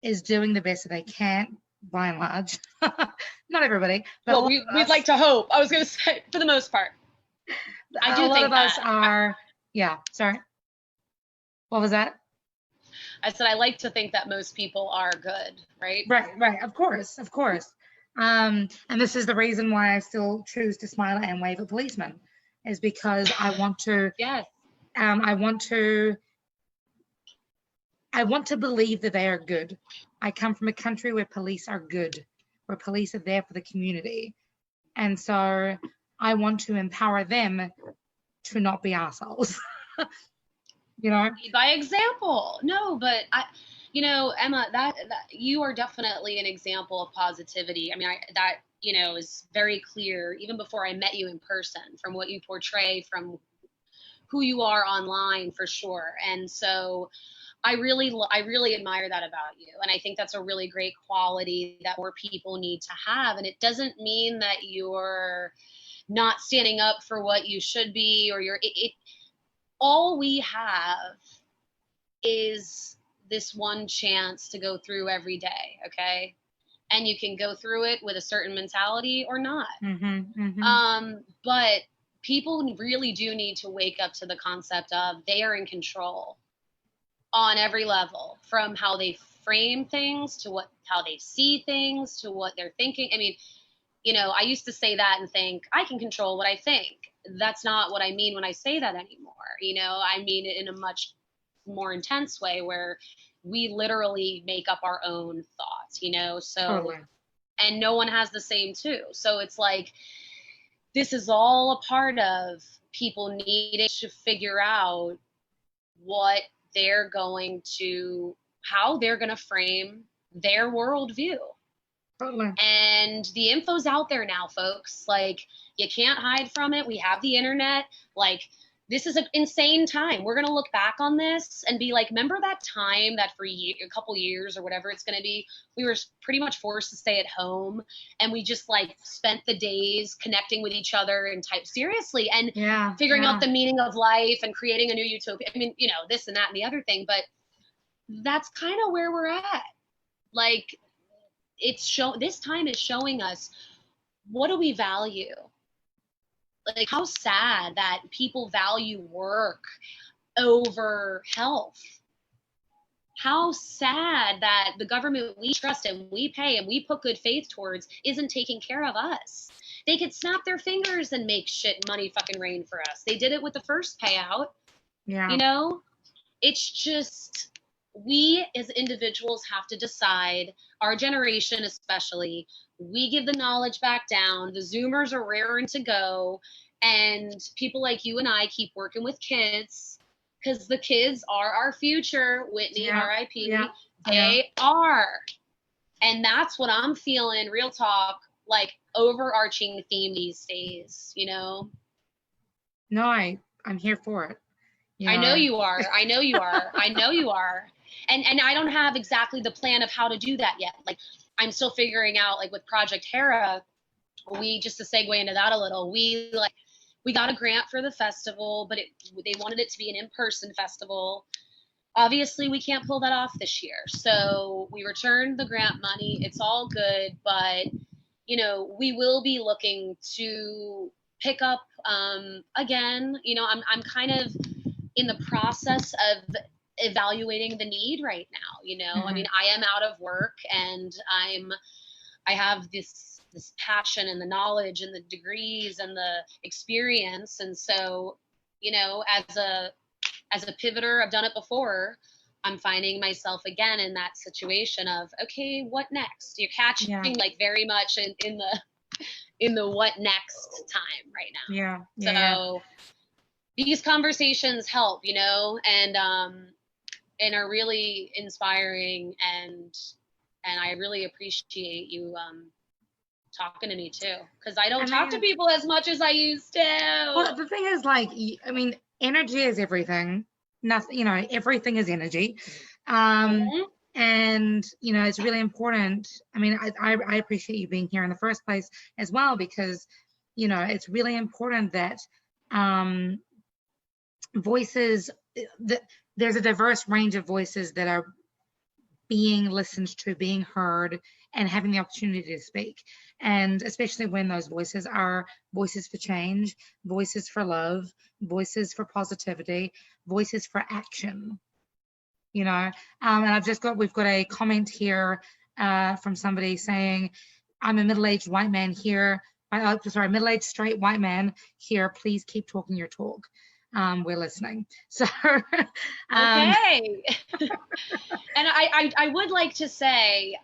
is doing the best that they can, by and large. Not everybody, but well, we'd like to hope. I was going to say, for the most part. I do think a lot of us are. Yeah. Sorry. What was that? I said, I like to think that most people are good, right? Right. Of course. And this is the reason why I still choose to smile and wave at policemen, is because I want to. Yes. I want to believe that they are good. I come from a country where police are good, where police are there for the community. And so I want to empower them to not be assholes. By example. No, but Emma, that you are definitely an example of positivity. I mean, that is very clear even before I met you in person, from what you portray, from who you are online, for sure. And so I really admire that about you. And I think that's a really great quality that more people need to have. And it doesn't mean that you're not standing up for what you should be, or all we have is this one chance to go through every day. Okay. And you can go through it with a certain mentality or not. But people really do need to wake up to the concept of they are in control on every level, from how they frame things to how they see things to what they're thinking. I mean, I used to say that and think I can control what I think. That's not what I mean when I say that anymore. I mean it in a much more intense way, where we literally make up our own thoughts, so totally. And no one has the same too. So it's like, this is all a part of people needing to figure out how they're going to frame their worldview. Totally. And the info's out there now, folks. Like, you can't hide from it. We have the internet. Like, this is an insane time. We're going to look back on this and be like, remember that time that for a couple years or whatever it's going to be, we were pretty much forced to stay at home, and we just like spent the days connecting with each other and type seriously and figuring out the meaning of life and creating a new utopia. I mean, you know, this and that and the other thing, but that's kind of where we're at. Like, this time is showing us, what do we value? Like, how sad that people value work over health. How sad that the government we trust and we pay and we put good faith towards isn't taking care of us. They could snap their fingers and make shit money fucking rain for us. They did it with the first payout. Yeah. You know, it's just, we as individuals have to decide, our generation especially, we give the knowledge back down. The Zoomers are raring to go. And people like you and I keep working with kids, because the kids are our future. Whitney, R.I.P. Yeah. They are. And that's what I'm feeling, real talk, like overarching theme these days, you know? No, I'm here for it. You know? I know you are. I know you are. I know you are. And I don't have exactly the plan of how to do that yet. Like, I'm still figuring out, like with Project HERA, just to segue into that a little, we got a grant for the festival, but they wanted it to be an in-person festival. Obviously, we can't pull that off this year. So we returned the grant money. It's all good, but, you know, we will be looking to pick up again. You know, I'm kind of in the process of evaluating the need right now. You know, I mean, I am out of work, and I have this passion and the knowledge and the degrees and the experience. And so, you know, as a pivoter, I've done it before. I'm finding myself again in that situation of, okay, what next? You're catching like very much in the what next time right now. So these conversations help, you know, and are really inspiring, and I really appreciate you talking to me too, because I don't talk to people as much as I used to. Well, the thing is, like, I mean, energy is everything. Nothing, you know, everything is energy. And, you know, it's really important. I mean, I appreciate you being here in the first place as well, because, you know, it's really important that voices, there's a diverse range of voices that are being listened to, being heard, and having the opportunity to speak. And especially when those voices are voices for change, voices for love, voices for positivity, voices for action, you know. And we've got a comment here from somebody saying, I'm a middle-aged white man here. Middle-aged straight white man here. Please keep talking your talk. We're listening. So okay. And I would like to say,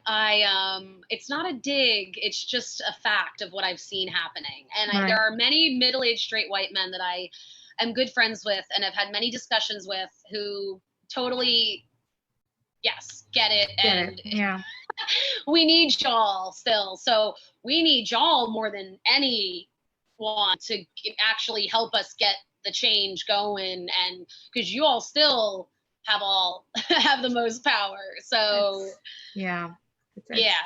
it's not a dig, it's just a fact of what I've seen happening. And there are many middle-aged straight white men that I am good friends with and have had many discussions with, who totally get it. We need y'all still. So we need y'all more than anyone to actually help us get the change going, and because you all still have the most power. So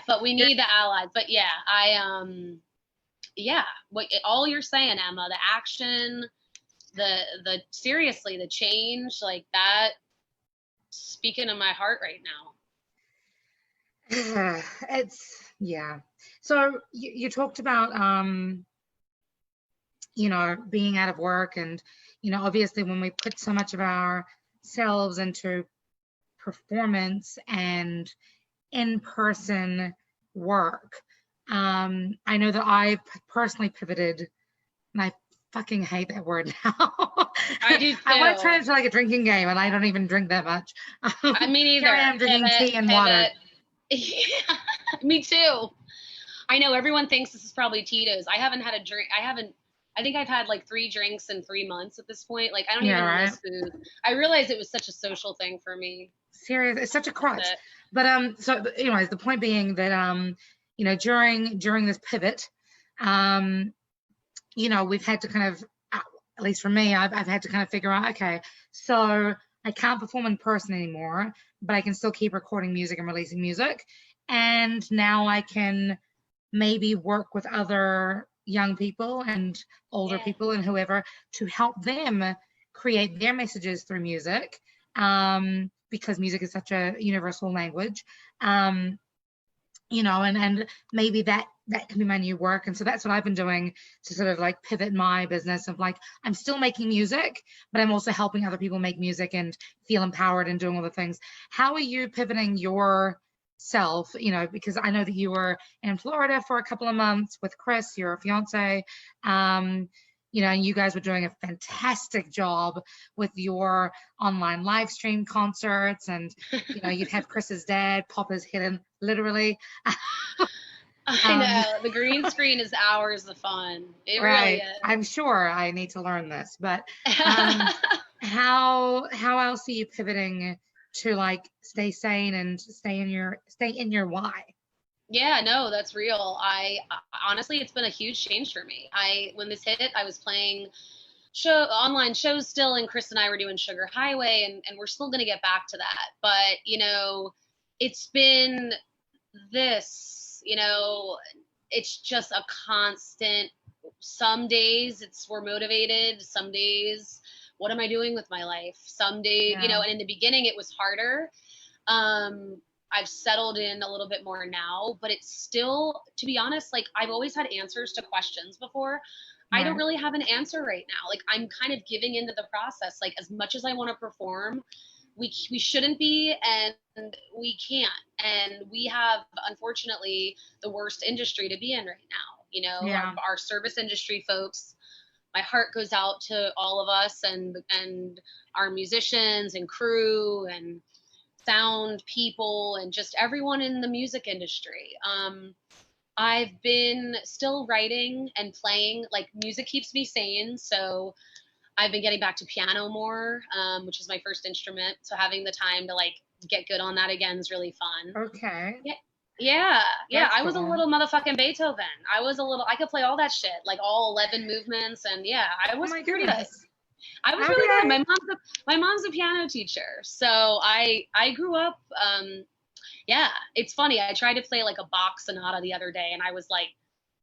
but we need the allies. But what all you're saying, Emma, the action, the seriously, the change, like that, speaking to my heart right now. So you talked about you know, being out of work, and, you know, obviously when we put so much of ourselves into performance and in-person work, I know that I personally pivoted, and I fucking hate that word now. I do too. I want to turn it into like a drinking game, and I don't even drink that much. I mean, either. Here I am drinking tea and water. Yeah, me too. I know everyone thinks this is probably Tito's. I haven't had a drink. I think I've had like 3 drinks in 3 months at this point. Like, I don't even miss food. I realized it was such a social thing for me. Serious, it's such a crutch. But so anyways, the point being that you know, during this pivot, you know, we've had to kind of, at least for me, I've had to kind of figure out, okay, so I can't perform in person anymore, but I can still keep recording music and releasing music. And now I can maybe work with other young people and older people and whoever to help them create their messages through music, because music is such a universal language. You know, and maybe that can be my new work. And so that's what I've been doing to sort of like pivot my business of like, I'm still making music, but I'm also helping other people make music and feel empowered and doing all the things. How are you pivoting yourself? You know, because I know that you were in Florida for a couple of months with Chris, your fiance. You know, and you guys were doing a fantastic job with your online live stream concerts, and you know, you'd have Chris's dad pop his head in, literally. I know, the green screen is hours of fun. It right. really is. I'm sure I need to learn this, but how else are you pivoting to like stay sane and stay in your why? Yeah, no, that's real. I honestly, it's been a huge change for me. When this hit, I was playing online shows still, and Chris and I were doing Sugar Highway, and we're still gonna get back to that. But you know, it's been this, you know, it's just a constant. Some days we're motivated. Some days, what am I doing with my life? Some days, you know, and in the beginning it was harder. I've settled in a little bit more now, but it's still, to be honest, like I've always had answers to questions before. Right. I don't really have an answer right now. Like I'm kind of giving into the process. Like as much as I want to perform, we shouldn't be, and we can't. And we have, unfortunately, the worst industry to be in right now. You know, our service industry folks, my heart goes out to all of us and our musicians and crew and sound people and just everyone in the music industry. I've been still writing and playing, like music keeps me sane. So I've been getting back to piano more, which is my first instrument. So having the time to like get good on that again is really fun. Okay. Yeah. That's I was cool. a little motherfucking Beethoven. I could play all that shit, like all 11 movements. And yeah, I was pretty good. I was really good. My mom's a piano teacher. So I grew up, yeah, it's funny. I tried to play like a Bach sonata the other day and I was like,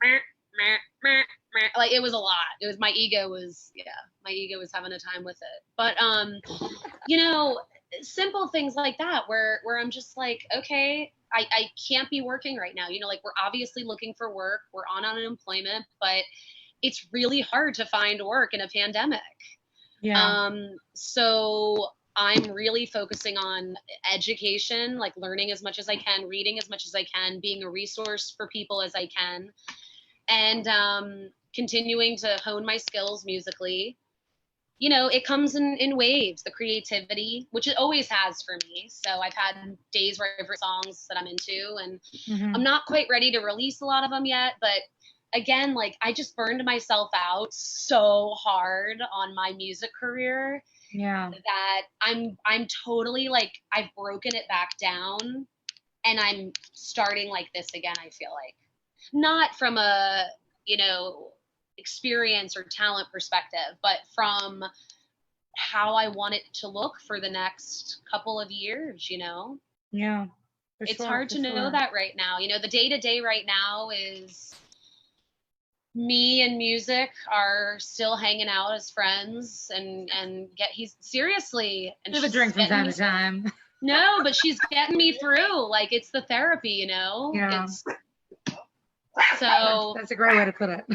meh, meh, meh, meh. Like it was a lot. My ego was having a time with it. But, you know, simple things like that where I'm just like, okay, I can't be working right now. You know, like we're obviously looking for work. We're on unemployment, but it's really hard to find work in a pandemic. Yeah. So I'm really focusing on education, like learning as much as I can, reading as much as I can, being a resource for people as I can, and continuing to hone my skills musically. You know, it comes in waves, the creativity, which it always has for me. So I've had days where I've written songs that I'm into, and I'm not quite ready to release a lot of them yet, but again, like I just burned myself out so hard on my music career that I'm totally like, I've broken it back down and I'm starting like this again. I feel like not from a, you know, experience or talent perspective, but from how I want it to look for the next couple of years, you know? Yeah. It's hard to know that right now. You know, the day to day right now is me and music are still hanging out as friends and he's seriously and have a drink from time to time. No, but she's getting me through. Like it's the therapy, you know? Yeah. So that's a great way to put it.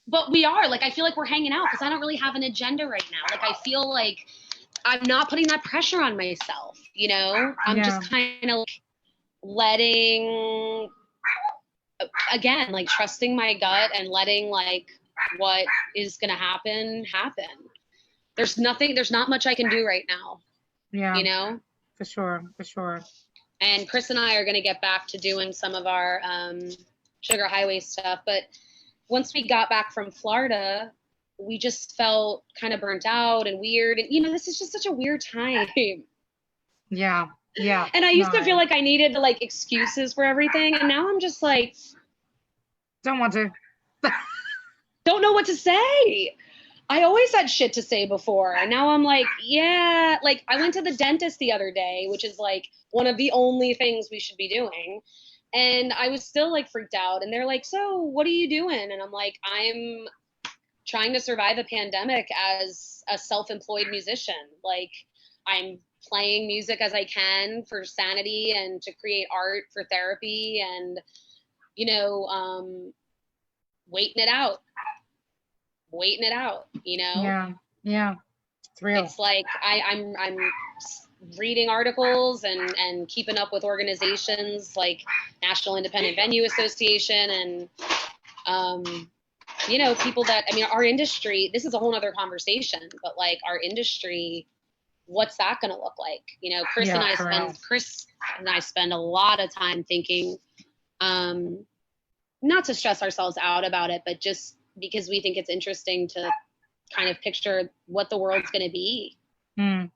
But we are like, I feel like we're hanging out because I don't really have an agenda right now. Like I feel like I'm not putting that pressure on myself, you know? I'm just kind of like letting, again, like trusting my gut and letting like what is going to happen. There's not much I can do right now. Yeah. You know? For sure. And Chris and I are going to get back to doing some of our Sugar Highway stuff. But once we got back from Florida, we just felt kind of burnt out and weird. And, you know, this is just such a weird time. Yeah, Yeah. And I used to feel No. like I needed to like excuses for everything. And now I'm just like, Don't want to. don't know what to say. I always had shit to say before. And now I'm like, yeah, like I went to the dentist the other day, which is like one of the only things we should be doing. And I was still like freaked out. And they're like, so what are you doing? And I'm like, I'm trying to survive a pandemic as a self-employed musician. Like I'm playing music as I can for sanity and to create art for therapy and, you know, waiting it out, waiting it out, you know? Yeah. Yeah. It's real. It's like I'm reading articles and keeping up with organizations like National Independent Venue Association and you know, people that, I mean, our industry, this is a whole other conversation, but like our industry, what's that going to look like? You know, Chris and I spend a lot of time thinking, not to stress ourselves out about it, but just because we think it's interesting to kind of picture what the world's going to be. You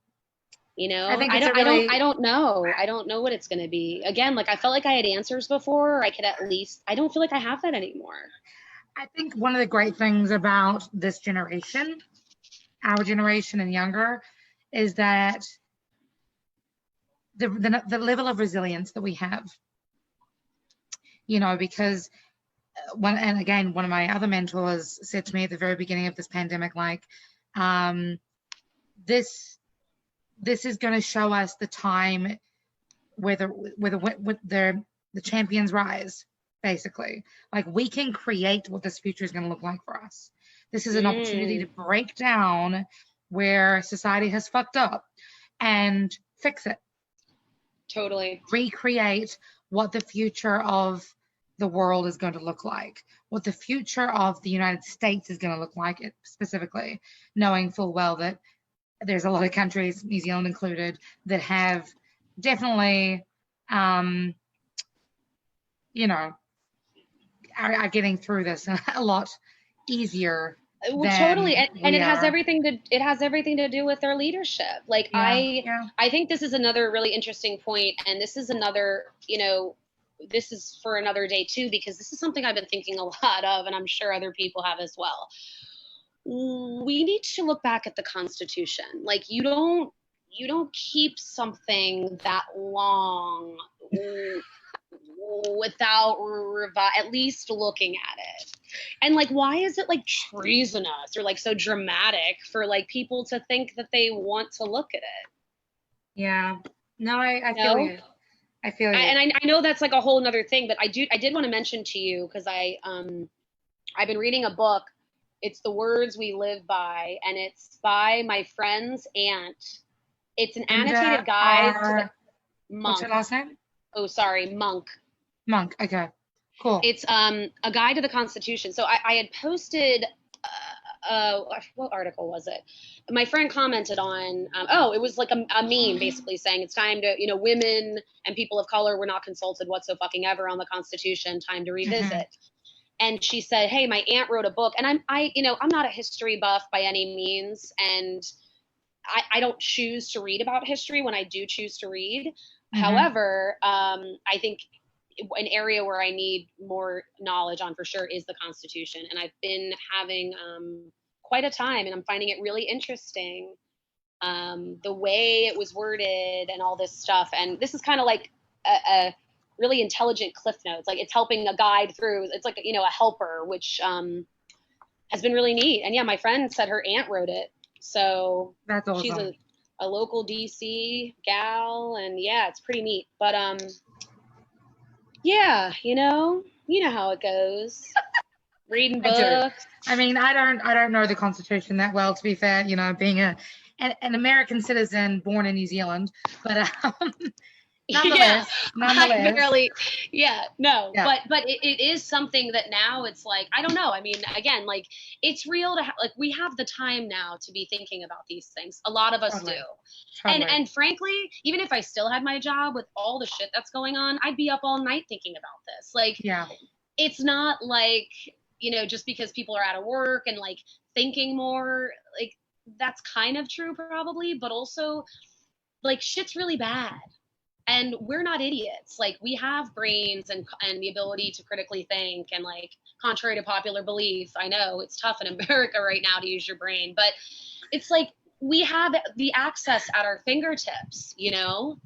know, I think I don't know. I don't know what it's going to be. Again, like I felt like I had answers before, or I could at least, I don't feel like I have that anymore. I think one of the great things about this generation, our generation and younger, is that the level of resilience that we have, you know, because one of my other mentors said to me at the very beginning of this pandemic, like, this is going to show us the time where the champions rise, basically. Like we can create what this future is going to look like for us. This is an opportunity to break down where society has fucked up and fix it. Totally. Recreate what the future of the world is going to look like, what the future of the United States is going to look like, specifically, knowing full well that there's a lot of countries, New Zealand included, that have definitely, you know, are getting through this a lot easier. Well, totally, and it has everything to do with their leadership. Like I think this is another really interesting point, and this is another, you know, this is for another day too, because this is something I've been thinking a lot of, and I'm sure other people have as well. We need to look back at the Constitution. Like you don't keep something that long without at least looking at it. And like, why is it like treasonous or like so dramatic for like people to think that they want to look at it? Yeah, no, I feel you. I feel you. And I know that's like a whole nother thing, but I did want to mention to you, because I've been reading a book. It's The Words We Live By, and it's by my friend's aunt. It's an annotated guide to the monk. What's your last name? Oh, sorry, Monk. Monk. Okay, cool. It's a guide to the Constitution. So I had posted, what article was it? My friend commented on, it was like a meme basically saying it's time to, you know, women and people of color were not consulted whatsoever on the Constitution, time to revisit. And she said, hey, my aunt wrote a book, and I'm not a history buff by any means, and I don't choose to read about history when I do choose to read. However, I think an area where I need more knowledge on for sure is the Constitution. And I've been having quite a time, and I'm finding it really interesting, the way it was worded and all this stuff. And this is kind of like a really intelligent Cliff Notes. Like it's helping a guide through. It's like, you know, a helper, which has been really neat. And yeah, my friend said her aunt wrote it. So that's awesome. She's a local DC gal, and yeah, it's pretty neat. But yeah, you know how it goes. Reading books. I mean, I don't know the Constitution that well, to be fair. You know, being an American citizen born in New Zealand, but nonetheless. I barely, but it is something that now it's like, I don't know. I mean, again, like it's real to like, we have the time now to be thinking about these things. A lot of us do. And frankly, even if I still had my job with all the shit that's going on, I'd be up all night thinking about this. Like, it's not like, you know, just because people are out of work and like thinking more, like that's kind of true probably, but also like shit's really bad. And we're not idiots. Like, we have brains and the ability to critically think, and like, contrary to popular belief, I know it's tough in America right now to use your brain, but it's like we have the access at our fingertips, you know?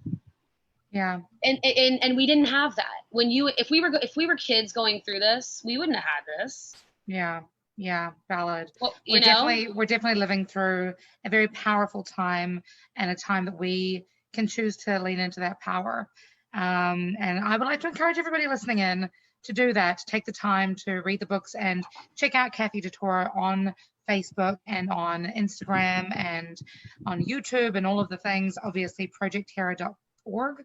Yeah. And we didn't have that. If we were kids going through this, we wouldn't have had this. Yeah. Yeah, valid. Well, we're definitely living through a very powerful time, and a time that we can choose to lean into that power. And I would like to encourage everybody listening in to do that, to take the time to read the books and check out Cathy DiToro on Facebook and on Instagram and on YouTube and all of the things. Obviously, projecthera.org.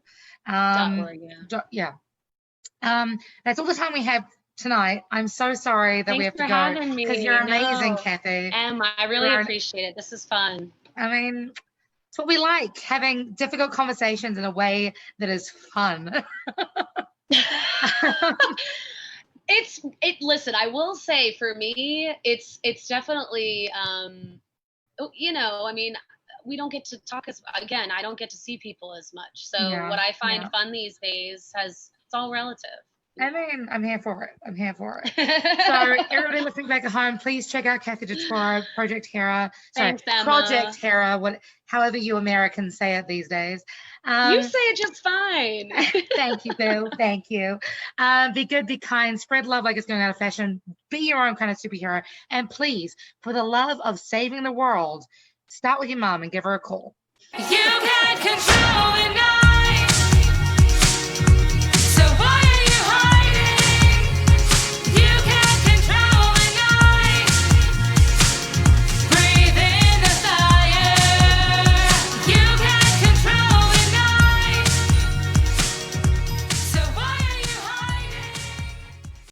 That's all the time we have tonight. I'm so sorry that we have to go, because you're amazing, Cathy. Emma, I really appreciate it. This is fun. I mean, it's what we like, having difficult conversations in a way that is fun. Listen, I will say, for me, it's definitely, you know, I mean, we don't get to talk again, I don't get to see people as much. So what I find fun these days it's all relative. I mean, I'm here for it. So everybody listening back at home, please check out Cathy DiToro, Project HERA. Thanks, Emma. Project HERA, however you Americans say it these days. You say it just fine. Thank you, Boo. Thank you. Be good, be kind, spread love like it's going out of fashion. Be your own kind of superhero. And please, for the love of saving the world, start with your mom and give her a call. You can control